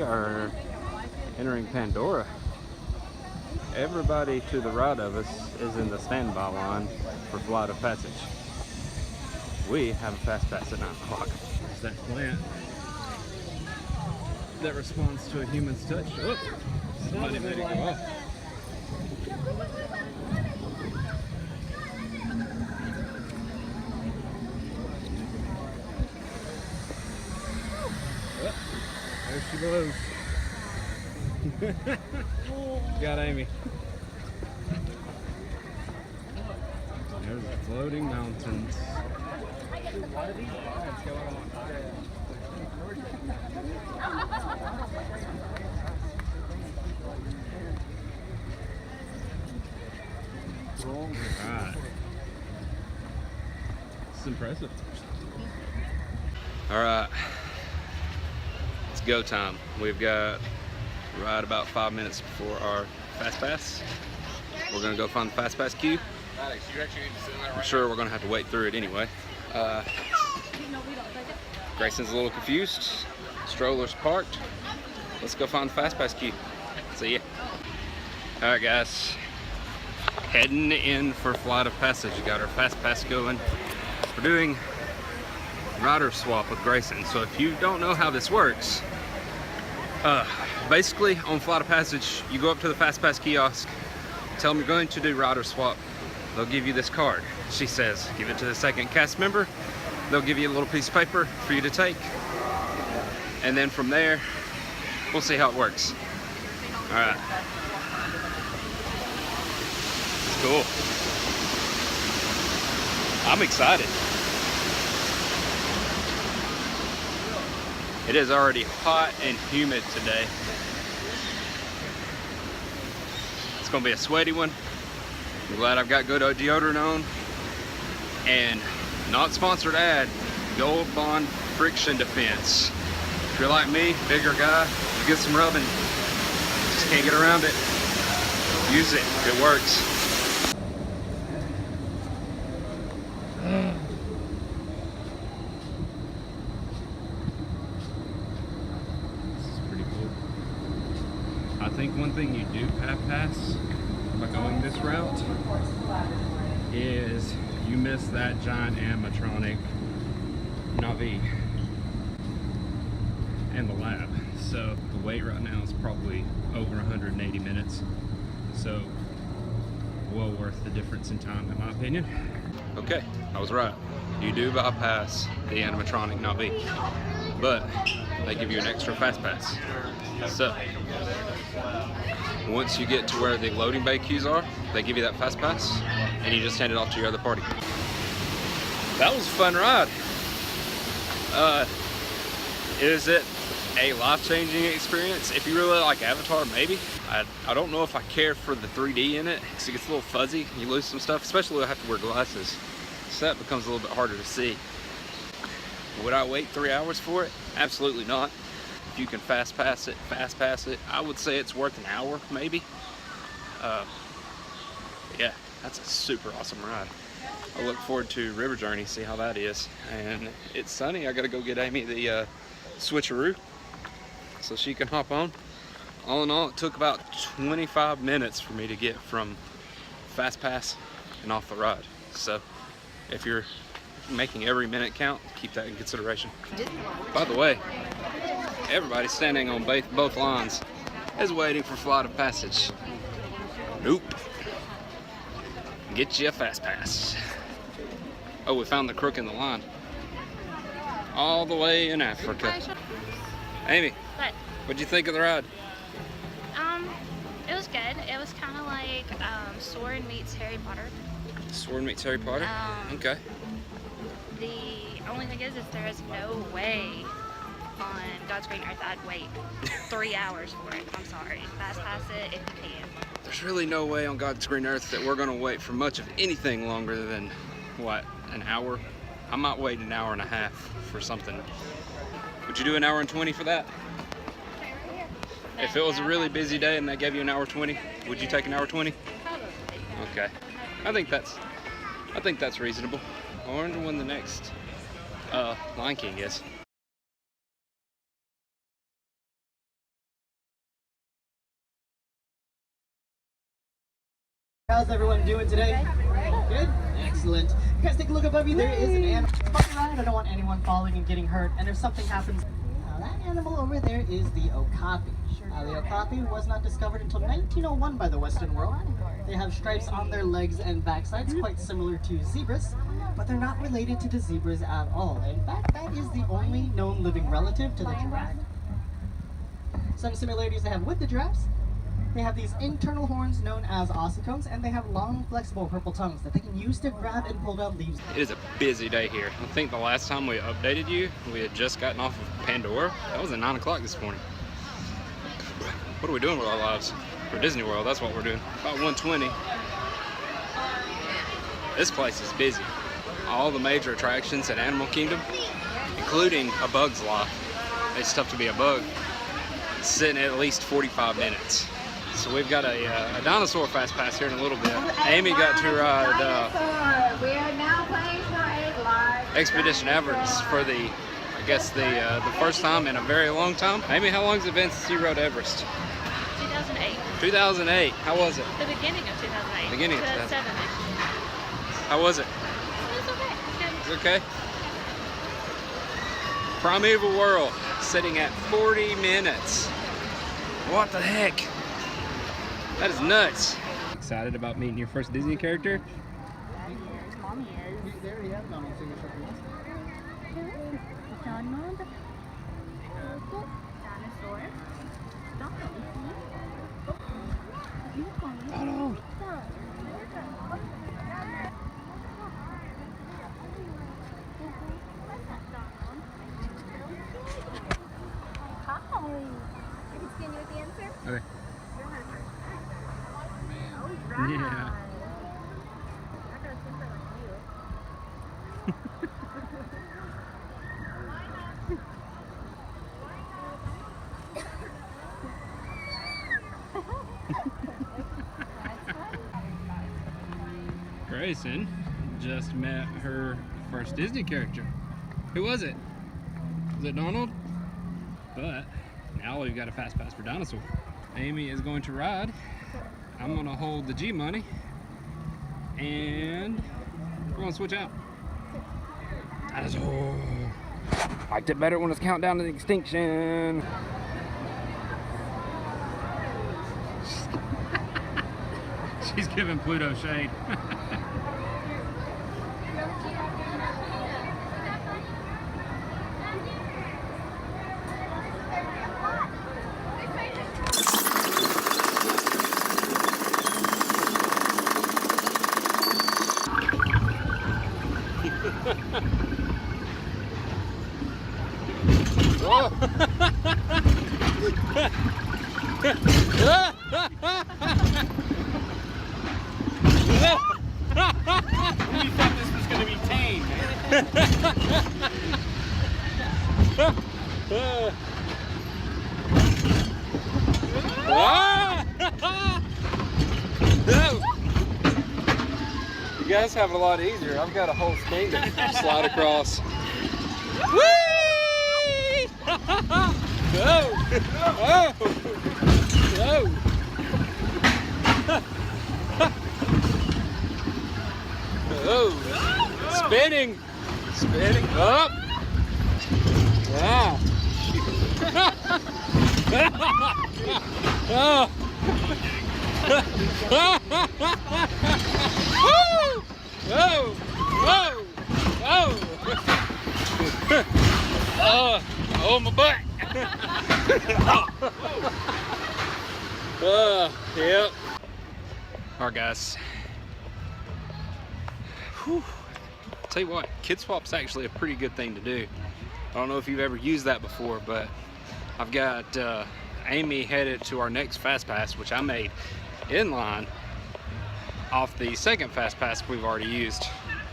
We are entering Pandora. Everybody to the right of us is in the standby line for Flight of Passage. We have a fast pass at 9 o'clock. It's that plant that responds to a human's touch. Oh, somebody made it go off. Oh, there she blows. Got Amy. There's the floating mountains. Alright. This is impressive. Alright. It's go time. We've got right about 5 minutes before our fast pass. We're gonna go find the fast pass queue. I'm sure we're gonna have to wait through it anyway. Grayson's a little confused. Stroller's parked. Let's go find the fast pass queue. See ya. Alright guys, heading in for Flight of Passage. We got our fast pass going. We're doing rider swap with Grayson. So if you don't know how this works, basically on Flight of Passage, you go up to the fast pass kiosk, tell them you're going to do rider swap. They'll give you this card. She says, give it to the second cast member. They'll give you a little piece of paper for you to take. And then from there, we'll see how it works. All right. It's cool. I'm excited. It is already hot and humid today. It's gonna be a sweaty one. I'm glad I've got good deodorant on. And not sponsored ad, Gold Bond Friction Defense. If you're like me, bigger guy, you get some rubbing, just can't get around it. Use it, it works. This is pretty cool. I think one thing you do have pass by going this route is you miss that giant animatronic Navi and the lab. So the wait right now is probably over 180 minutes. So well worth the difference in time in my opinion. Okay, I was right. You do bypass the animatronic Navi, but they give you an extra fast pass. So once you get to where the loading bay queues are, they give you that fast pass and you just hand it off to your other party. That was a fun ride. Is it a life-changing experience? If you really like Avatar, maybe. I don't know if I care for the 3D in it, because it gets a little fuzzy. You lose some stuff, especially when I have to wear glasses. So that becomes a little bit harder to see. Would I wait 3 hours for it? Absolutely not. If you can fast pass it, I would say it's worth an hour, maybe. Yeah, that's a super awesome ride. I look forward to River Journey, see how that is. And it's sunny, I gotta go get Amy the switcheroo so she can hop on. All in all, it took about 25 minutes for me to get from fast pass and off the ride. So if you're making every minute count, keep that in consideration. By the way, everybody standing on both lines is waiting for Flight of Passage. Nope. Get you a fast pass. Oh, we found the crook in the line. All the way in Africa. Amy, what? What'd you think of the ride? It was good. It was kind of like Sword meets Harry Potter. Sword meets Harry Potter? Okay. The only thing is there is no way on God's Green Earth I'd wait 3 hours for it. I'm sorry. Fast pass it if you can. There's really no way on God's green earth that we're gonna wait for much of anything longer than, what, an hour? I might wait an hour and a half for something. Would you do an hour and 20 for that? If it was a really busy day and they gave you an hour 20, would you take an hour 20? Okay. I think that's reasonable. I wonder when the next Lion King is. How's everyone doing today? Good? Excellent. You guys take a look above you. There is an animal ride. I don't want anyone falling and getting hurt. And if something happens, that animal over there is the okapi. The okapi was not discovered until 1901 by the Western world. They have stripes on their legs and backsides, quite similar to zebras, but they're not related to the zebras at all. In fact, that is the only known living relative to the giraffe. Some similarities they have with the giraffes: they have these internal horns known as ossicones, and they have long, flexible purple tongues that they can use to grab and pull down leaves. It is a busy day here. I think the last time we updated you, we had just gotten off of Pandora. That was at 9 o'clock this morning. What are we doing with our lives? For Disney World, that's what we're doing. About 1:20. This place is busy. All the major attractions at Animal Kingdom, including A Bug's Life. It's tough to be a bug. It's sitting at least 45 minutes. So we've got a dinosaur fast pass here in a little bit. Amy got to ride Expedition Everest for the first time in a very long time. Amy, how long has it been since you rode Everest? 2008. 2008. How was it? The beginning of 2008. Beginning of 2007. How was it? It was okay. It's okay. Primeval World, sitting at 40 minutes. What the heck? That is nuts. Excited about meeting your first Disney character? There's Mommy is. There he is, Donald. Donald. Dinosaur. Donald. Okay. Yeah. Grayson just met her first Disney character. Who was it? Was it Donald? But now we've got a fast pass for Dinosaur. Amy is going to ride. I'm gonna hold the G money, and we're gonna switch out. Dinosaur. Liked it better when it's countdown to extinction. She's giving Pluto shade. Whoa! We thought this was going to be tame. You guys have it a lot easier. I've got a whole skate to slide across. Whee! Go! Oh! Go! Oh! Spinning! Spinning up! Wow! Oh! Woo! Whoa! Whoa! Whoa! Oh, my butt! Yep. Alright, guys. Whew. Tell you what, Kid Swap's actually a pretty good thing to do. I don't know if you've ever used that before, but I've got Amy headed to our next Fast Pass, which I made in line off the second Fast Pass we've already used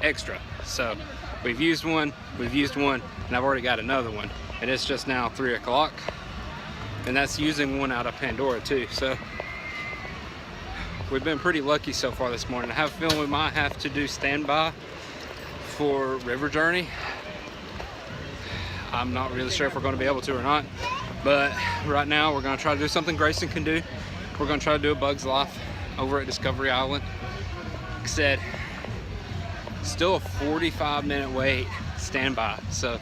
extra. So we've used one, and I've already got another one. And it's just now 3 o'clock. And that's using one out of Pandora too. So we've been pretty lucky so far this morning. I have a feeling we might have to do standby for River Journey. I'm not really sure if we're going to be able to or not. But right now we're going to try to do something Grayson can do. We're going to try to do A Bug's Life. over at Discovery Island. Like I said, still a 45-minute wait standby. So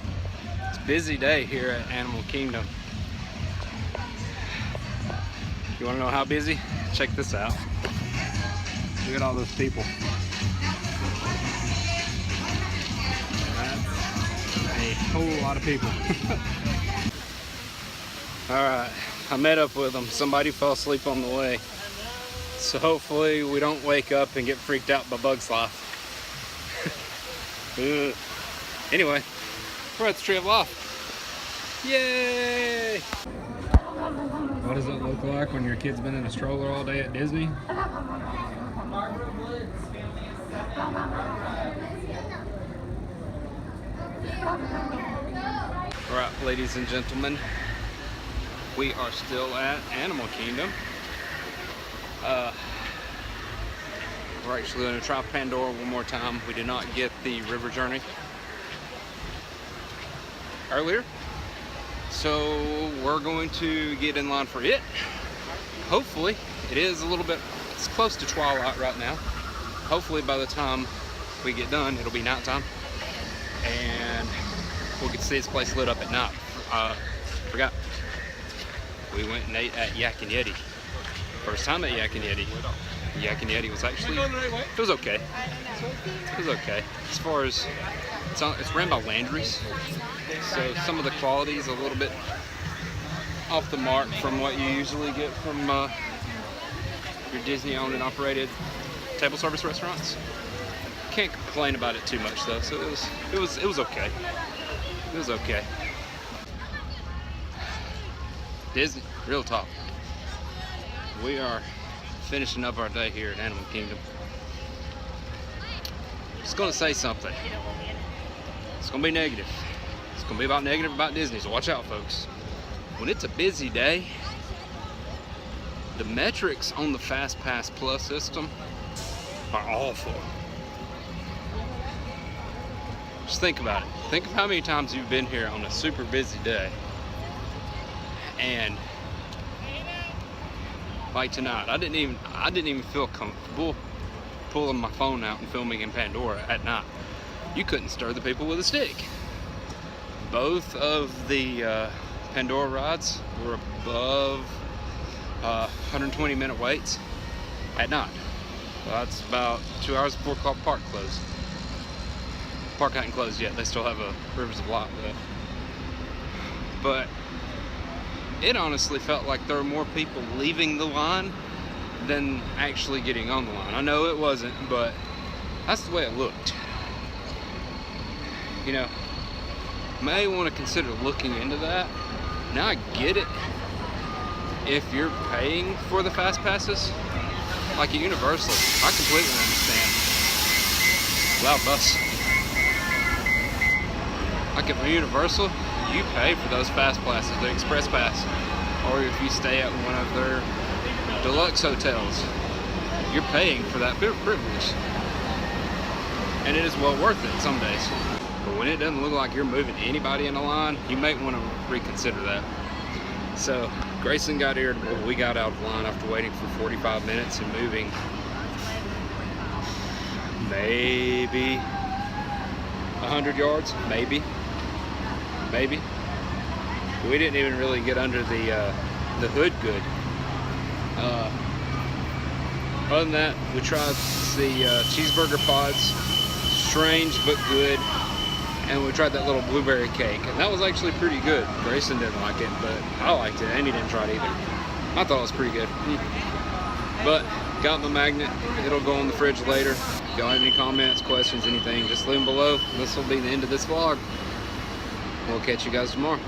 it's a busy day here at Animal Kingdom. You want to know how busy? Check this out. Look at all those people. That's a whole lot of people. Alright, I met up with them. Somebody fell asleep on the way. So hopefully we don't wake up and get freaked out by bug sloth. Anyway, we're at the Tree of Life. Yay! What does it look like when your kid's been in a stroller all day at Disney? Alright, ladies and gentlemen, we are still at Animal Kingdom. We're actually going to try Pandora one more time. We did not get the River Journey earlier, so we're going to get in line for it. Hopefully, it is a little bit, it's close to twilight right now. Hopefully by the time we get done, it'll be nighttime and we'll get to see this place lit up at night. Forgot, we went and ate at Yak and Yeti. First time at Yak and Yeti. Yak and Yeti was actually, it was okay. It was okay. As far as, it's ran by Landry's, so some of the quality is a little bit off the mark from what you usually get from your Disney owned and operated table service restaurants. Can't complain about it too much though, so it was okay. It was okay. Disney, real talk. We are finishing up our day here at Animal Kingdom. Just gonna say something. It's gonna be negative. It's gonna be negative about Disney, so watch out, folks. When it's a busy day, the metrics on the Fast Pass Plus system are awful. Just think about it. Think of how many times you've been here on a super busy day, and like tonight, I didn't even feel comfortable pulling my phone out and filming in Pandora at night. You couldn't stir the people with a stick. Both of the Pandora rides were above 120-minute waits at night. Well, that's about 2 hours before park closed. Park hadn't closed yet. They still have a Rivers of Light though. But it honestly felt like there were more people leaving the line than actually getting on the line. I know it wasn't, but that's the way it looked. You know, may want to consider looking into that. Now I get it if you're paying for the fast passes, like at Universal. I completely understand. Loud bus. Like at Universal, you pay for those fast passes, the express pass, or if you stay at one of their deluxe hotels, you're paying for that privilege, and it is well worth it some days. But when it doesn't look like you're moving anybody in the line, you might want to reconsider that. So Grayson got irritable. We got out of line after waiting for 45 minutes and moving maybe 100 yards, maybe. We didn't even really get under the hood good. Other than that, we tried the cheeseburger pods, strange but good, and we tried that little blueberry cake, and that was actually pretty good. Grayson didn't like it, but I liked it, and he didn't try it either. I thought it was pretty good. But got my magnet. It'll go on the fridge later. If y'all have any comments, questions, anything, just leave them below. This will be the end of this vlog. We'll catch you guys tomorrow.